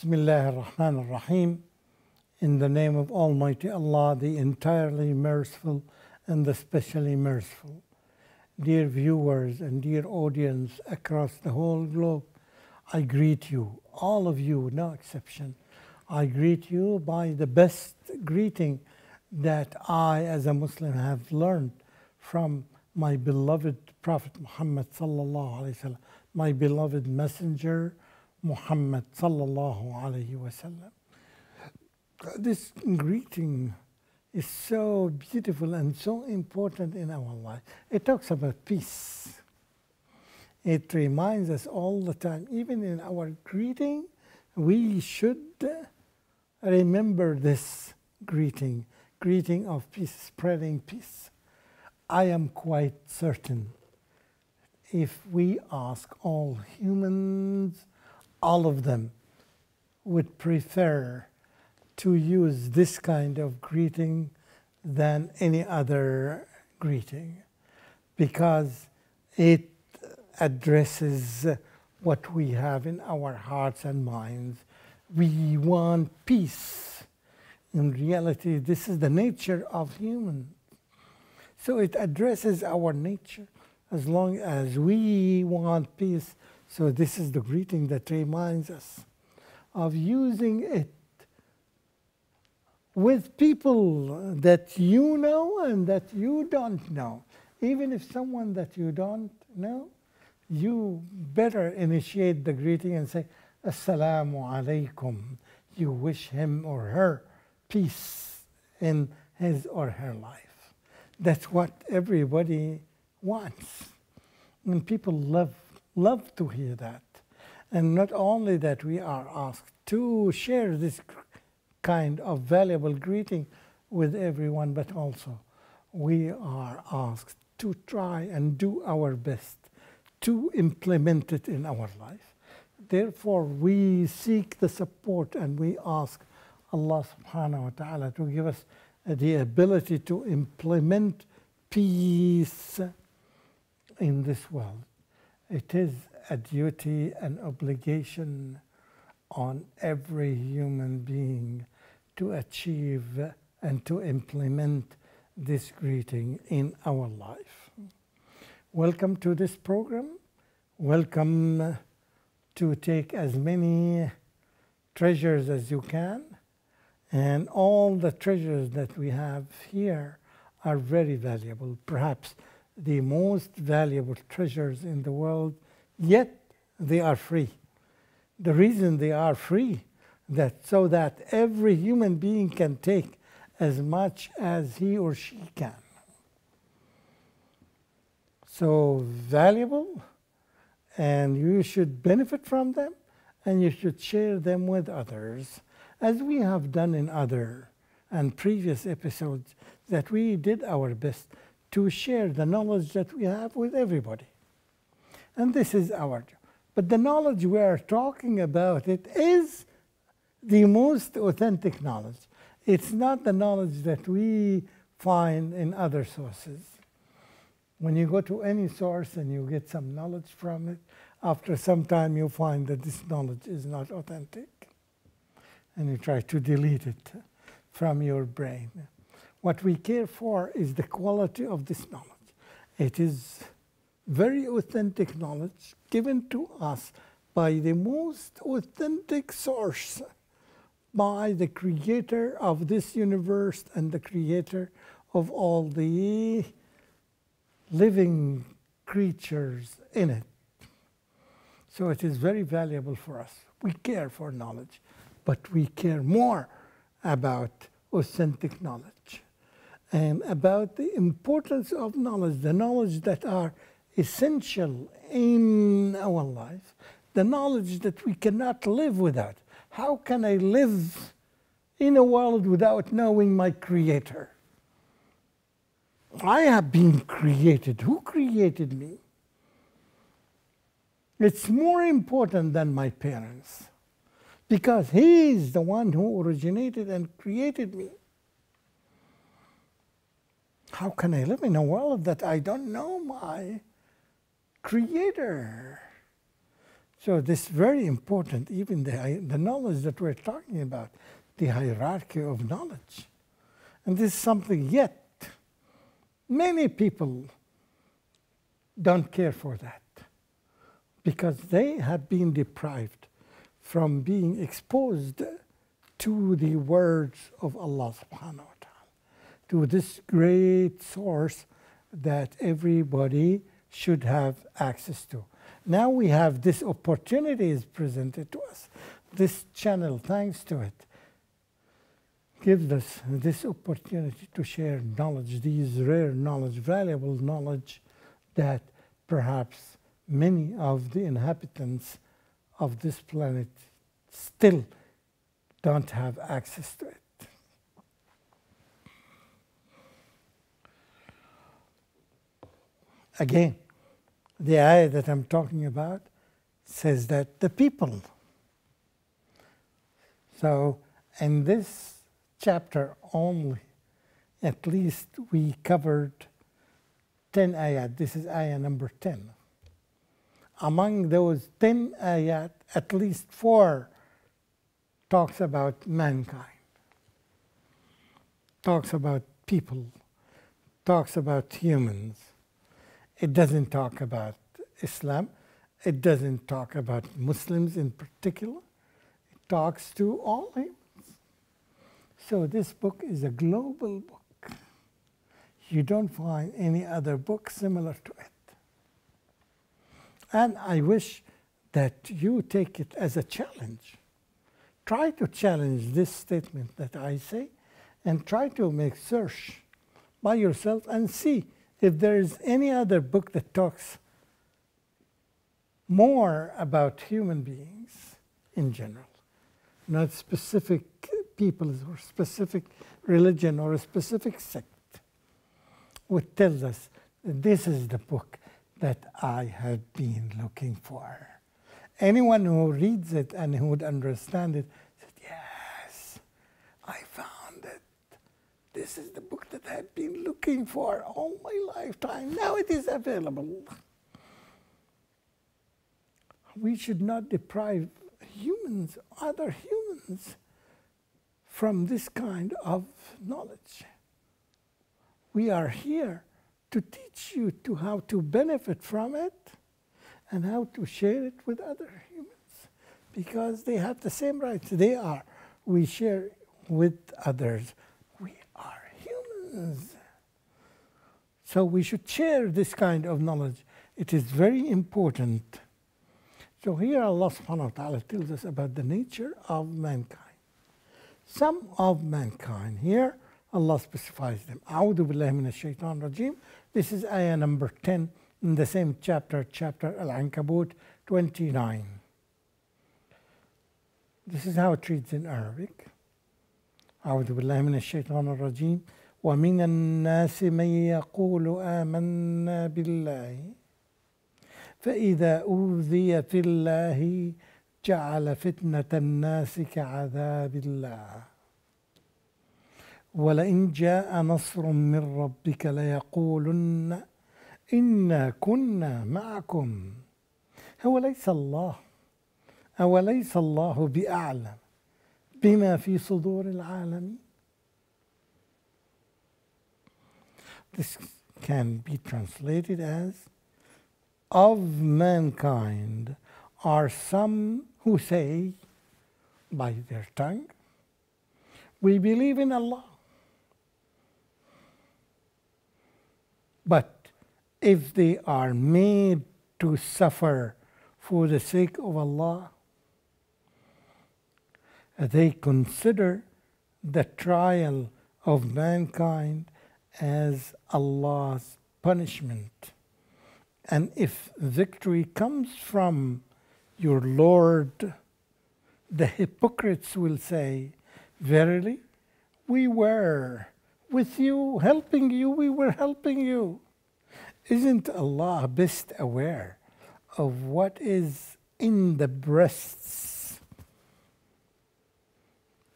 Bismillah ar-Rahman ar-Rahim. In the name of Almighty Allah, the entirely merciful and the specially merciful. Dear viewers and dear audience across the whole globe, I greet you, all of you, no exception. I greet you by the best greeting that I, as a Muslim, have learned from my beloved Prophet Muhammad sallallahu alaihi wasallam, my beloved messenger Muhammad sallallahu alaihi wasallam. This greeting is so beautiful and so important in our life. It talks about peace. It reminds us all the time, even in our greeting, we should remember this greeting of peace, spreading peace. I am quite certain if we ask all humans, all of them would prefer to use this kind of greeting than any other greeting, because it addresses what we have in our hearts and minds. We want peace. In reality, this is the nature of humans. So it addresses our nature as long as we want peace. So this is the greeting that reminds us of using it with people that you know and that you don't know. Even if someone that you don't know, you better initiate the greeting and say, Assalamu alaikum. You wish him or her peace in his or her life. That's what everybody wants. And people love to hear that. And not only that, we are asked to share this kind of valuable greeting with everyone, but also we are asked to try and do our best to implement it in our life. Therefore, we seek the support and we ask Allah subhanahu wa ta'ala to give us the ability to implement peace in this world. It is a duty and obligation on every human being to achieve and to implement this greeting in our life. Welcome to this program. Welcome to take as many treasures as you can. And all the treasures that we have here are very valuable, perhaps the most valuable treasures in the world, yet they are free. The reason they are free, so that every human being can take as much as he or she can. So valuable, and you should benefit from them, and you should share them with others, as we have done in other and previous episodes, that we did our best to share the knowledge that we have with everybody. And this is our job. But the knowledge we are talking about, it is the most authentic knowledge. It's not the knowledge that we find in other sources. When you go to any source and you get some knowledge from it, after some time you find that this knowledge is not authentic. And you try to delete it from your brain. What we care for is the quality of this knowledge. It is very authentic knowledge given to us by the most authentic source, by the creator of this universe and the creator of all the living creatures in it. So it is very valuable for us. We care for knowledge, but we care more about authentic knowledge and about the importance of knowledge, the knowledge that are essential in our life, the knowledge that we cannot live without. How can I live in a world without knowing my creator? I have been created. Who created me? It's more important than my parents, because he is the one who originated and created me. How can I live in a world that I don't know my creator? So this is very important, even the knowledge that we're talking about, the hierarchy of knowledge. And this is something yet many people don't care for that, because they have been deprived from being exposed to the words of Allah subhanahu wa ta'ala, to this great source that everybody should have access to. Now we have this opportunity is presented to us. This channel, thanks to it, gives us this opportunity to share knowledge, these rare knowledge, valuable knowledge that perhaps many of the inhabitants of this planet still don't have access to it. Again, the ayah that I'm talking about says that the people. So in this chapter only, at least we covered 10 ayat. This is ayah number 10. Among those 10 ayat, at least 4 talks about mankind, talks about people, talks about humans. It doesn't talk about Islam. It doesn't talk about Muslims in particular. It talks to all humans. So this book is a global book. You don't find any other book similar to it. And I wish that you take it as a challenge. Try to challenge this statement that I say, and try to make search by yourself and see if there is any other book that talks more about human beings in general, not specific peoples or specific religion or a specific sect, which tells us that this is the book that I have been looking for. Anyone who reads it and who would understand it said, yes, I found it. This is the book that I've been looking for all my lifetime. Now it is available. We should not deprive humans, other humans, from this kind of knowledge. We are here to teach you to how to benefit from it and how to share it with other humans, because they have the same rights. They are. We share with others. We are humans. So we should share this kind of knowledge. It is very important. So here Allah subhanahu wa ta'ala tells us about the nature of mankind. Some of mankind, here Allah specifies them. أعوذ بالله من الشيطان الرجيم. This is ayah number 10 in the same chapter, chapter Al-Ankabut 29. This is how it reads in Arabic. أعوذ بالله من الشيطان الرجيم. ومن الناس من يقول آمنا بالله فإذا أوذي في الله جعل فتنة الناس كعذاب الله ولئن جاء نصر من ربك ليقولن إنا كنا معكم أوليس الله بأعلم بما في صدور العالمين. This can be translated as, of mankind are some who say by their tongue, we believe in Allah. But if they are made to suffer for the sake of Allah, they consider the trial of mankind as Allah's punishment. And if victory comes from your Lord, the hypocrites will say, verily, we were with you, helping you, we were helping you. Isn't Allah best aware of what is in the breasts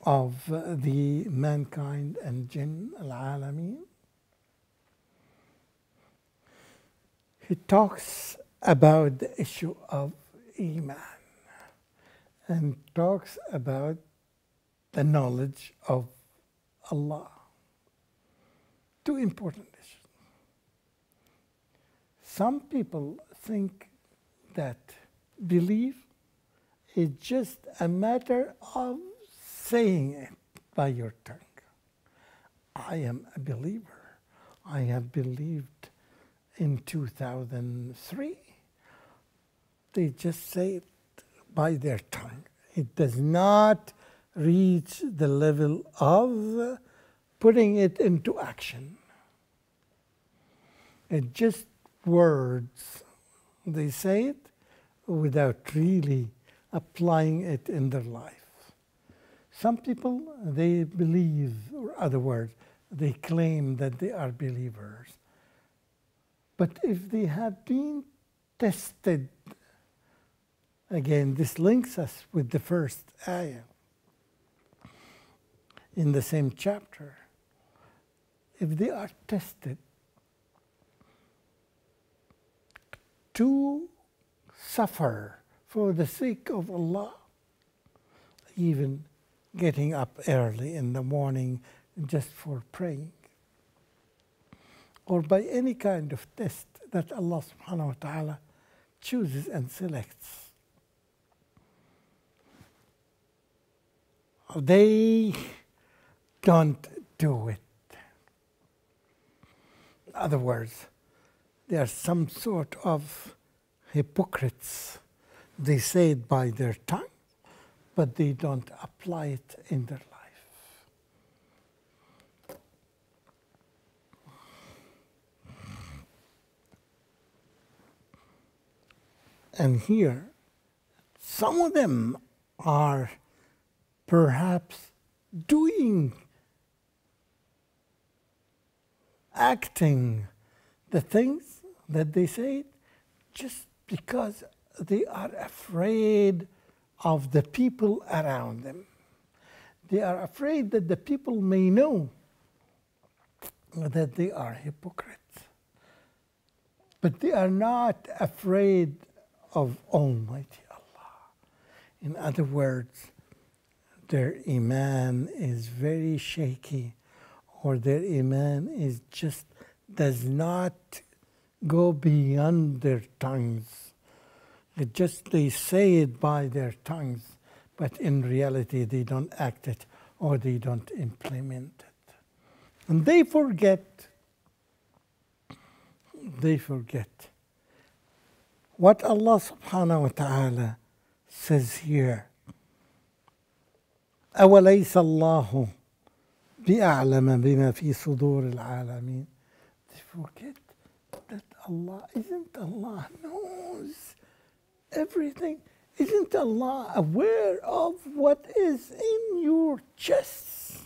of the mankind and jinn al-alameen? He talks about the issue of Iman and talks about the knowledge of Allah. Two important issues. Some people think that belief is just a matter of saying it by your tongue. I am a believer. I have believed in 2003. They just say it by their tongue. It does not reach the level of putting it into action. It's just words. They say it without really applying it in their life. Some people, they believe, or other words, they claim that they are believers. But if they have been tested, again, this links us with the first ayah in the same chapter. If they are tested to suffer for the sake of Allah, even getting up early in the morning just for praying, or by any kind of test that Allah subhanahu wa ta'ala chooses and selects, they don't do it. In other words, they are some sort of hypocrites. They say it by their tongue, but they don't apply it in their life. And here, some of them are perhaps acting the things that they say just because they are afraid of the people around them. They are afraid that the people may know that they are hypocrites. But they are not afraid of Almighty Allah. In other words, their Iman is very shaky, or their Iman is just does not go beyond their tongues. They say it by their tongues, but in reality they don't act it or they don't implement it. And they forget what Allah subhanahu wa ta'ala says here. أَوَلَيْسَ اللَّهُ بِأَعْلَمَ بِمَا فِي صُدُورِ الْعَالَمِينَ. They forget that isn't Allah knows everything? Isn't Allah aware of what is in your chest?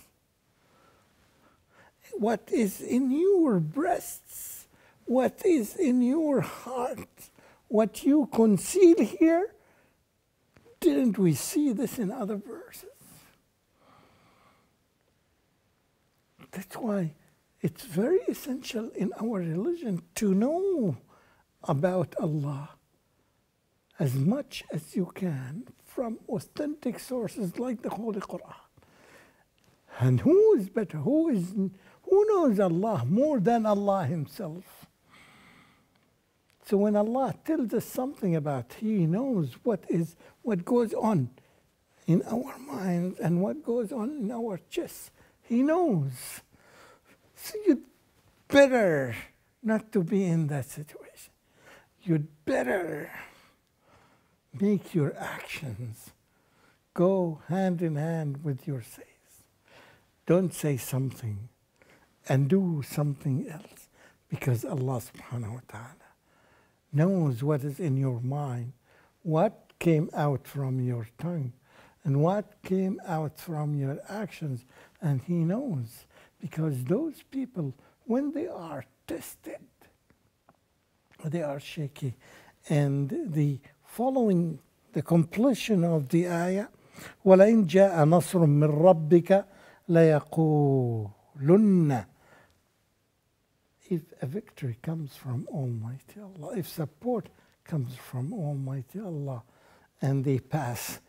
What is in your breasts? What is in your heart? What you conceal here? Didn't we see this in other verses? That's why it's very essential in our religion to know about Allah as much as you can from authentic sources like the Holy Quran. And who is better? Who knows Allah more than Allah Himself? So when Allah tells us something about, He knows what goes on in our minds and what goes on in our chests. He knows. So you'd better not to be in that situation. You'd better make your actions go hand in hand with your says. Don't say something and do something else, because Allah subhanahu wa ta'ala knows what is in your mind, what came out from your tongue, and what came out from your actions. And He knows, because those people, when they are tested, they are shaky. And the completion of the ayah, وَلَئِنْ جَاءَ نَصْرٌ مِّن رَبِّكَ لَيَقُولُنَّ. If a victory comes from Almighty Allah, if support comes from Almighty Allah, and they pass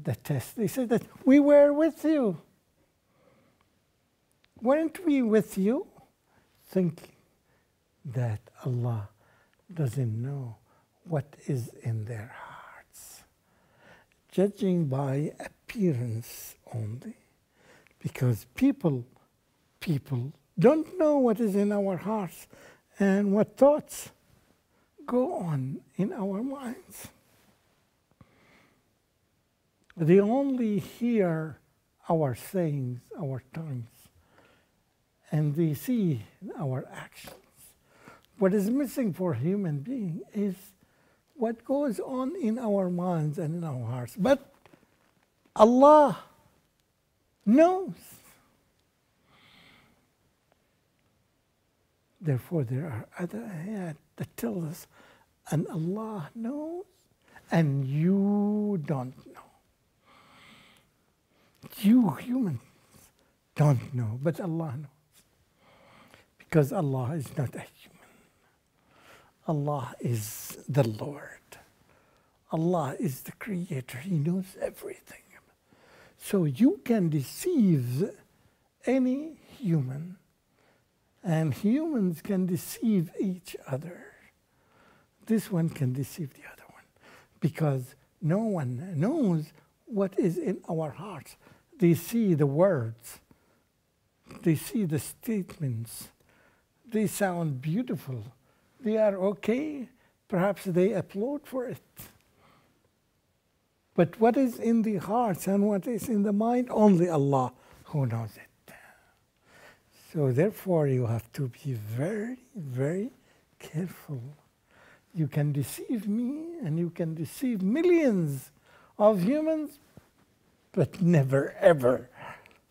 the test. They said that we were with you. Weren't we with you? Thinking that Allah doesn't know what is in their hearts, judging by appearance only, because people don't know what is in our hearts and what thoughts go on in our minds. They only hear our sayings, our tongues, and they see our actions. What is missing for human being is what goes on in our minds and in our hearts. But Allah knows. Therefore, there are other ayat that tell us, and Allah knows, and you don't know. You humans don't know, but Allah knows. Because Allah is not a human. Allah is the Lord. Allah is the Creator. He knows everything. So you can deceive any human, and humans can deceive each other. This one can deceive the other one, because no one knows what is in our hearts. They see the words. They see the statements. They sound beautiful. They are okay. Perhaps they applaud for it. But what is in the hearts and what is in the mind, only Allah who knows it. So therefore you have to be very, very careful. You can deceive me and you can deceive millions of humans, but never ever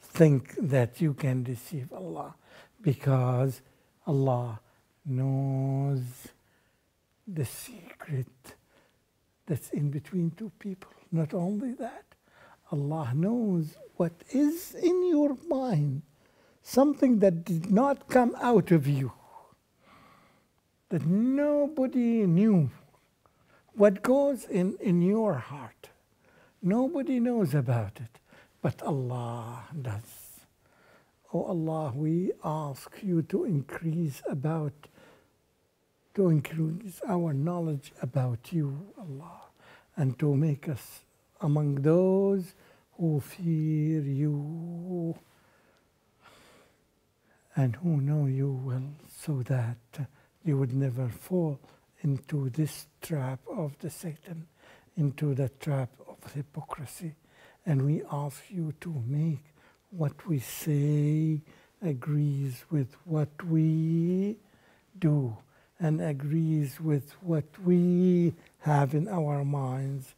think that you can deceive Allah, because Allah knows the secret that's in between two people. Not only that, Allah knows what is in your mind, something that did not come out of you, that nobody knew, what goes in your heart. Nobody knows about it, but Allah does. Oh Allah, we ask you to increase our knowledge about you, Allah, and to make us among those who fear you and who know you well, so that you would never fall into this trap of the Satan, into the trap of hypocrisy. And we ask you to make what we say agrees with what we do and agrees with what we have in our minds.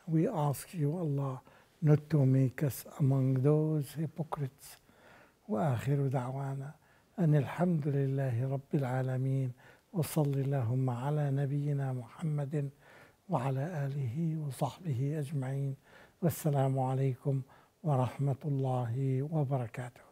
We ask you, Allah, not to make us among those hypocrites. وآخر دعوانا أن الحمد لله رب العالمين وصل اللهم على نبينا محمد وعلى آله وصحبه أجمعين والسلام عليكم ورحمة الله وبركاته.